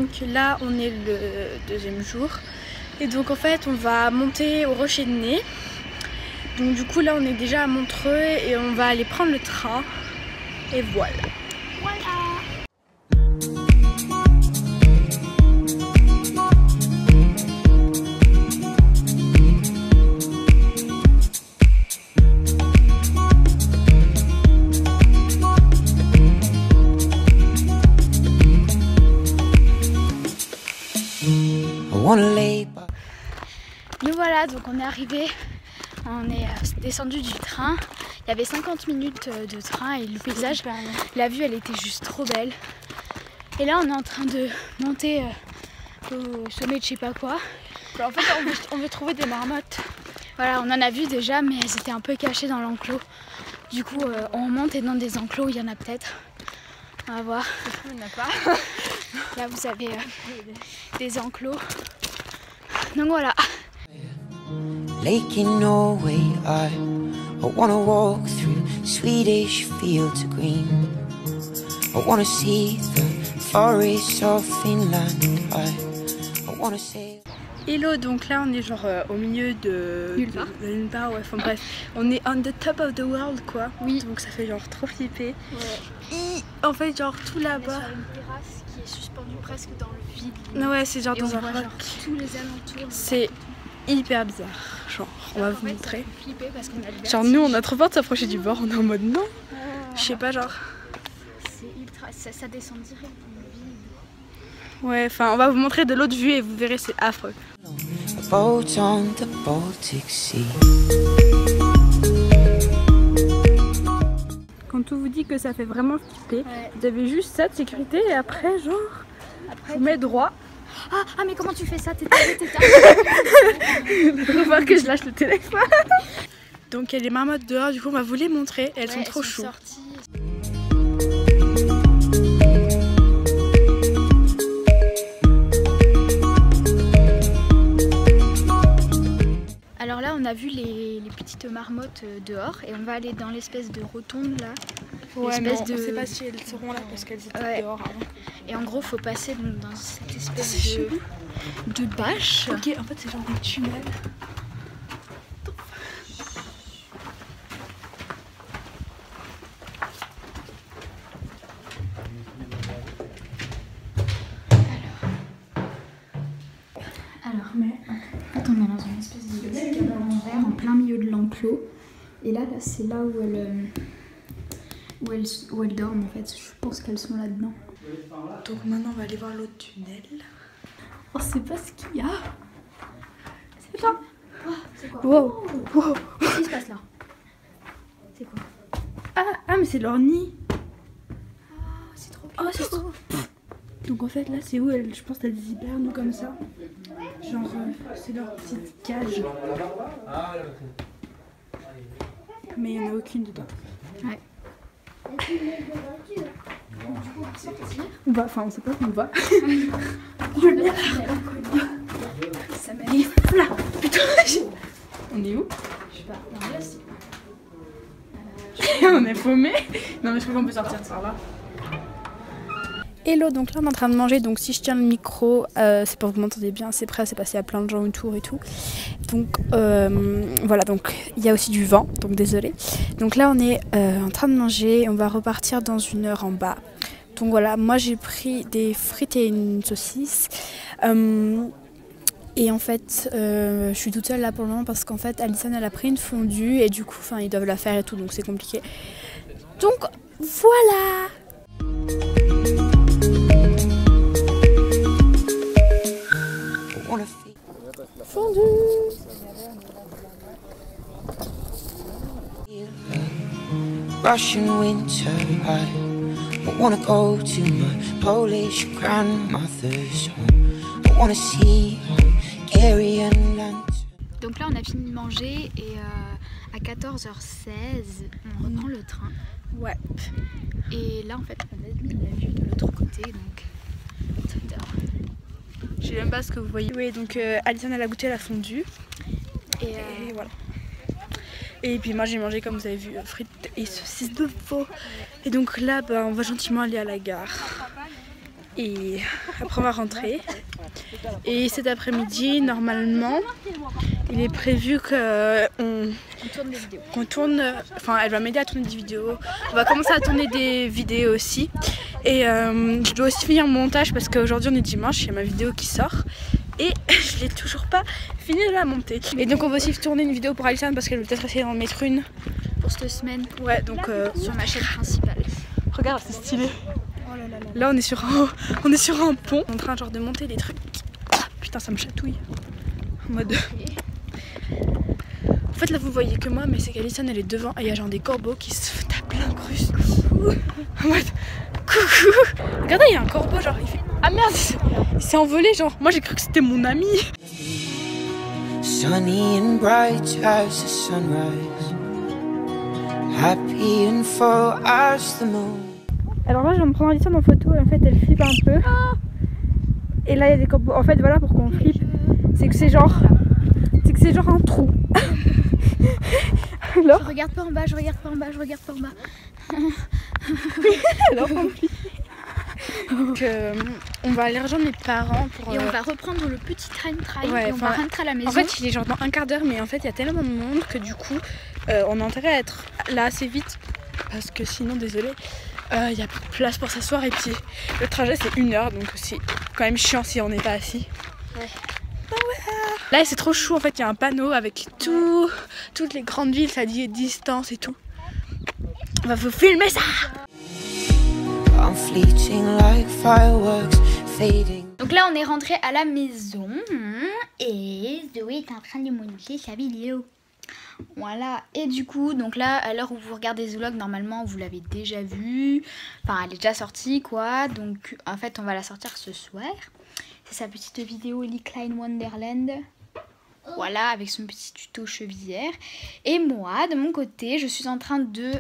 donc là on est le deuxième jour. Et donc en fait on va monter au Rocher de Nez. Donc du coup là on est déjà à Montreux et on va aller prendre le train. Et voilà. Nous voilà, donc on est arrivé, on est descendu du train. Il y avait 50 minutes de train et le paysage, la vue elle était juste trop belle. Et là on est en train de monter au sommet de je sais pas quoi. En fait on veut trouver des marmottes. Voilà, on en a vu déjà mais elles étaient un peu cachées dans l'enclos. Du coup on monte et dans des enclos il y en a peut-être. On va voir. Il n'y en a pas. Là vous avez des enclos. Donc voilà. Lake in Norway, I wanna walk through Swedish fields of green. I wanna see the forests of Finland. I wanna sail. Hello, donc là on est genre au milieu de nulle part, ouais, enfin bref, on est on the top of the world quoi. Oui. Donc ça fait genre trop flipper. Ouais. En fait genre tout là-bas. Sur une terrasse qui est suspendue presque dans le vide. Ouais, c'est genre et dans on un voit roc. genre tous les alentours. C'est hyper bizarre. Genre on va vous montrer. Parce qu'on a le Genre nous on a trop peur de s'approcher du bord, on est en mode non. Je sais pas genre. C'est ultra, ça descend direct dans le vide. Ouais, enfin on va vous montrer de l'autre vue et vous verrez c'est affreux. A boat on the Baltic Sea. Quand on vous dit que ça fait vraiment flipper, vous avez juste ça de sécurité et après genre Après, vous mettez droit. Ah mais comment tu fais ça? T'es Il va falloir que je lâche le téléphone. Donc il y a des marmottes dehors, du coup on va vous les montrer, elles sont trop choues. Alors là on a vu les petites marmottes dehors et on va aller dans l'espèce de rotonde là. Ouais, mais on sait pas si elles seront là parce qu'elles étaient dehors avant. Et en gros faut passer dans cette espèce de bâche. Ok, en fait c'est genre des tunnels. Alors, mais en fait, on est dans une espèce de cabane en verre en plein milieu de l'enclos. Et là c'est là où elles dorment en fait. Je pense qu'elles sont là-dedans. Donc maintenant on va aller voir l'autre tunnel. On sait pas ce qu'il y a. C'est quoi? C'est quoi? Wow. Wow. Qu'est-ce qui se passe là? C'est quoi? Ah mais c'est leur nid. C'est trop Oh c'est trop. Donc en fait là c'est où elles, je pense qu'elles hibernent comme ça. Genre c'est leur petite cage. Mais il n'y en a aucune dedans. Ouais. On va, enfin on sait pas où on va. Ça m'arrive Là. Putain. On est où? Je sais pas. Non, là, c'est... On est paumé. Non mais je crois qu'on peut sortir de ça là. Hello, donc là on est en train de manger, donc si je tiens le micro, c'est pour que vous m'entendez bien, c'est prêt, c'est passé à plein de gens autour et tout. Donc voilà, donc il y a aussi du vent, donc désolé. Donc là on est en train de manger, on va repartir dans 1 heure en bas. Donc voilà, moi j'ai pris des frites et une saucisse. Et en fait, je suis toute seule là pour le moment parce qu'en fait Alison elle a pris une fondue et du coup ils doivent la faire et tout, donc c'est compliqué. Donc voilà. Fondue. Russian winter, I wanna go to my Polish grandmother's home. I wanna see Hungarian land. Donc là on a fini de manger et à 14h16 on reprend le train. Ouais. Et là en fait on a la vue de l'autre côté donc Je sais même pas ce que vous voyez. Oui, donc Alison elle a goûté la fondue. Et voilà. Et puis moi j'ai mangé, comme vous avez vu, frites et saucisses de veau. Et donc là on va gentiment aller à la gare. Et après on va rentrer. Et cet après-midi, normalement, il est prévu qu'on tourne, enfin elle va m'aider à tourner des vidéos. On va commencer à tourner des vidéos aussi. Et je dois aussi finir mon montage parce qu'aujourd'hui on est dimanche, il y a ma vidéo qui sort. Et je l'ai toujours pas fini de la monter. Et donc on va aussi tourner une vidéo pour Alison parce qu'elle veut peut-être essayer d'en mettre une. Pour cette semaine. Ouais, donc sur ma chaîne principale. Regarde, c'est stylé. Oh là là là. Là on est sur un pont, on est en train genre de monter des trucs. Ah, putain ça me chatouille. En mode... En fait là vous voyez que moi mais c'est qu'Alison elle est devant et il y a genre des corbeaux qui se tapent l'incruste. En mode coucou. Regardez il y a un corbeau genre il fait... Ah merde il s'est envolé genre. Moi j'ai cru que c'était mon ami. Sunny and bright as the sunrise, happy and full as the moon. Alors là je viens de prendre Alison en photo et en fait elle flippe un peu. Et là il y a des corbeaux. En fait voilà pour qu'on flippe. C'est que c'est genre un trou. Alors Je regarde pas en bas, je regarde pas en bas, je regarde pas en bas. alors on flippe. Donc on va aller rejoindre mes parents pour... Et on va reprendre le petit train-train Ouais, et on va rentrer à la maison. En fait il est genre dans un quart d'heure mais en fait il y a tellement de monde que du coup on a intérêt à être là assez vite. Parce que sinon désolé il y a plus de place pour s'asseoir et puis le trajet c'est 1 heure donc c'est quand même chiant si on n'est pas assis. Ouais. Là c'est trop chou en fait, il y a un panneau avec toutes les grandes villes, ça dit distance et tout. On va vous filmer ça. I'm fleeting like fireworks fading. Donc là on est rentré à la maison et Zoé est en train de monter sa vidéo. Voilà, et du coup, donc là, à l'heure où vous regardez ce vlog, normalement, vous l'avez déjà vu. Enfin, elle est déjà sortie, quoi. Donc, en fait, on va la sortir ce soir. C'est sa petite vidéo Ellie Klein Wonderland. Voilà, avec son petit tuto chevillère. Et moi, de mon côté, je suis en train de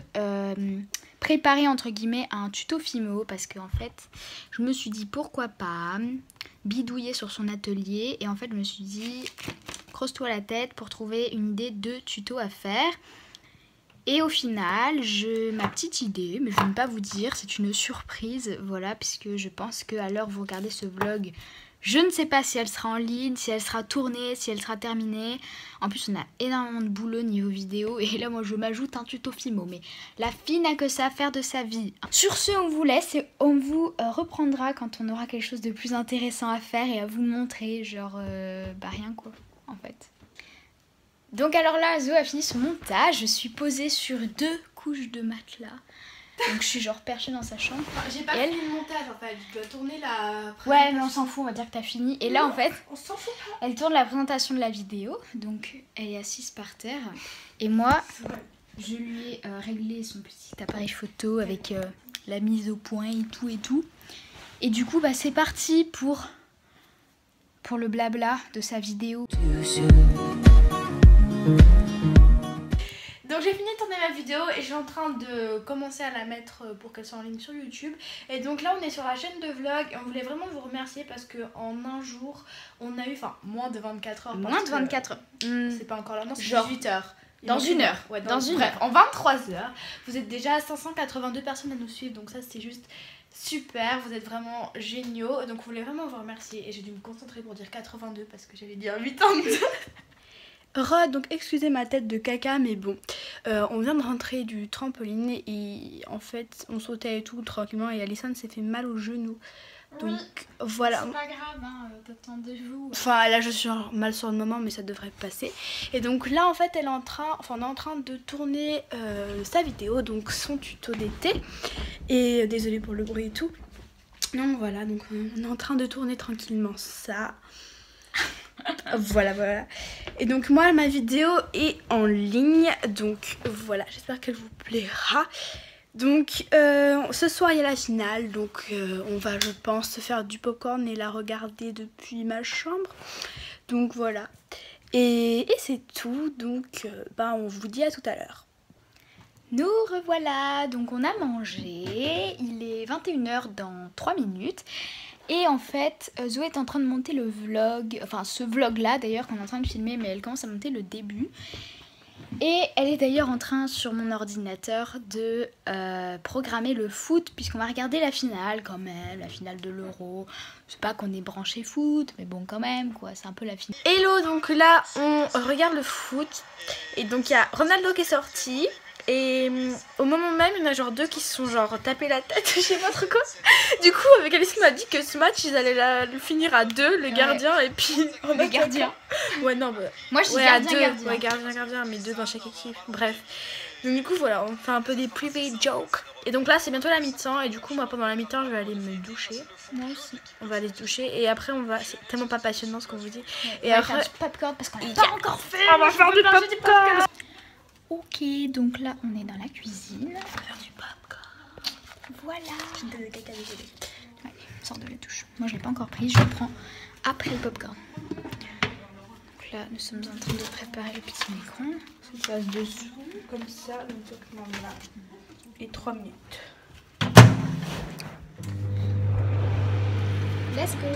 préparer, entre guillemets, un tuto Fimo. Parce qu'en fait, je me suis dit, pourquoi pas bidouiller sur son atelier. Et en fait, je me suis dit... creuse-toi la tête pour trouver une idée de tuto à faire. Et au final, ma petite idée, mais je ne vais pas vous dire, c'est une surprise, voilà, puisque je pense qu'à l'heure où vous regardez ce vlog, je ne sais pas si elle sera en ligne, si elle sera tournée, si elle sera terminée. En plus, on a énormément de boulot niveau vidéo, et là, moi, je m'ajoute un tuto Fimo, mais la fille n'a que ça à faire de sa vie. Sur ce, on vous laisse et on vous reprendra quand on aura quelque chose de plus intéressant à faire et à vous montrer, genre, bah rien quoi. En fait. Donc alors là, Zo a fini son montage. Je suis posée sur 2 couches de matelas. Donc je suis genre perchée dans sa chambre. Enfin, j'ai pas fini le montage en fait, je dois tourner la... Ouais mais on s'en fout, on va dire que t'as fini. Et là en fait, on s'en fout pas. Elle tourne la présentation de la vidéo. Donc elle est assise par terre. Et moi, je lui ai réglé son petit appareil photo avec la mise au point et tout et tout. Et du coup bah c'est parti pour le blabla de sa vidéo. Donc j'ai fini de tourner ma vidéo et je suis en train de commencer à la mettre pour qu'elle soit en ligne sur YouTube. Et donc là on est sur la chaîne de vlog et on voulait vraiment vous remercier parce qu'en un jour on a eu, enfin moins de 24 heures. Moins de 24 heures. C'est pas encore là, non c'est genre 18 heures. Dans 1 heure. Ouais, dans une bref, heure. en 23 heures, vous êtes déjà 582 personnes à nous suivre. Donc ça c'est juste super, vous êtes vraiment géniaux. Donc on voulait vraiment vous remercier. Et j'ai dû me concentrer pour dire 82 parce que j'allais dire 82. Donc excusez ma tête de caca mais bon, on vient de rentrer du trampoline et en fait on sautait et tout tranquillement et Alison s'est fait mal au genou. Donc oui, voilà. C'est pas grave, hein, attendez-vous. Enfin là je suis mal sur le moment mais ça devrait passer. Et donc là en fait on est en train de tourner sa vidéo, donc son tuto d'été. Et désolée pour le bruit et tout. Donc voilà, donc on est en train de tourner tranquillement ça. Voilà. Et donc moi ma vidéo est en ligne. Donc voilà, j'espère qu'elle vous plaira. Donc ce soir il y a la finale. Donc on va je pense se faire du popcorn et la regarder depuis ma chambre. Donc voilà. Et c'est tout. Donc on vous dit à tout à l'heure. Nous revoilà, donc on a mangé, il est 21 h dans 3 minutes. Et en fait, Zoé est en train de monter le vlog, enfin ce vlog là d'ailleurs qu'on est en train de filmer, mais elle commence à monter le début. Et elle est d'ailleurs en train sur mon ordinateur de programmer le foot, puisqu'on va regarder la finale quand même, la finale de l'Euro. C'est pas qu'on est branché foot, mais bon quand même quoi, c'est un peu la finale. Hello, donc là on regarde le foot et donc il y a Ronaldo qui est sorti. Et au moment même, il y en a genre 2 qui se sont genre tapé la tête, je sais pas trop quoi. Du coup, avec Alice, on m'a dit que ce match, ils allaient le finir à 2, le gardien et puis... Le gardien. Ouais, non, bah... Moi je dis ouais, gardien, à 2, gardien. ouais, gardien, mais 2 dans chaque équipe. Bref. Donc du coup, voilà, on fait un peu des private jokes. Et donc là, c'est bientôt la mi-temps. Et du coup, moi, pendant la mi-temps, je vais aller me doucher. Moi aussi. On va aller se doucher. Et après, on va... C'est tellement pas passionnant ce qu'on vous dit. Ouais, Et on va après... faire du popcorn parce qu'on l'a pas encore fait. On va faire du popcorn. Ok, donc là on est dans la cuisine. On va faire du popcorn. Voilà. Je te donne le caca désolé. Allez, sors de la douche. Moi je l'ai pas encore pris, je le prends après le popcorn. Donc là nous sommes en train de préparer le petit micro. Ça passe dessous, comme ça, donc là. Et 3 minutes. Let's go.